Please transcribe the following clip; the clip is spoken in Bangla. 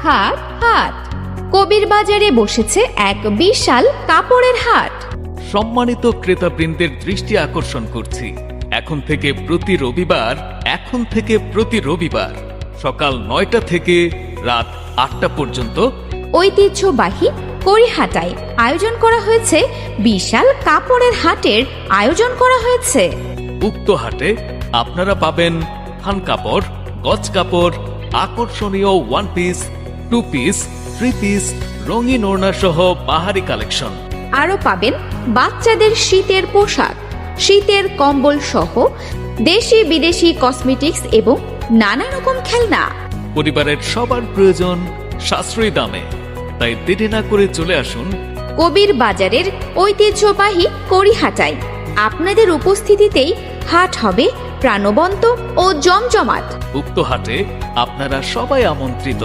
হাট হাট। কবির বাজারে বসেছে এক বিশাল কাপড়ের হাট। সম্মানিত ক্রেতাবৃন্দের দৃষ্টি আকর্ষণ করছি, এখন থেকে প্রতি রবিবার সকাল 9টা থেকে রাত 8টা পর্যন্ত ঐতিহ্যবাহী কড়িহাটায় আয়োজন করা হয়েছে বিশাল কাপড়ের হাটের আয়োজন করা হয়েছে। উক্ত হাটে আপনারা পাবেন থান কাপড়, গজ কাপড়, আকর্ষণীয় 1 পিস, 2 পিস, 3 পিস, রঙিন ওড়না সহ বাহারি কালেকশন। আরও পাবেন বাচ্চাদের শীতের পোশাক, শীতের কম্বল সহ দেশি বিদেশি কসমেটিক্স এবং নানা রকম খেলনা। পরিবারের সবার প্রয়োজন সাশ্রয়ী দামে, তাই দেরি না করে চলে আসুন কবির বাজারের ঐতিহ্যবাহী কড়িহাটায়। আপনাদের উপস্থিতিতেই হাট হবে প্রাণবন্ত ও জমজমাট। উক্ত হাটে আপনারা সবাই আমন্ত্রিত।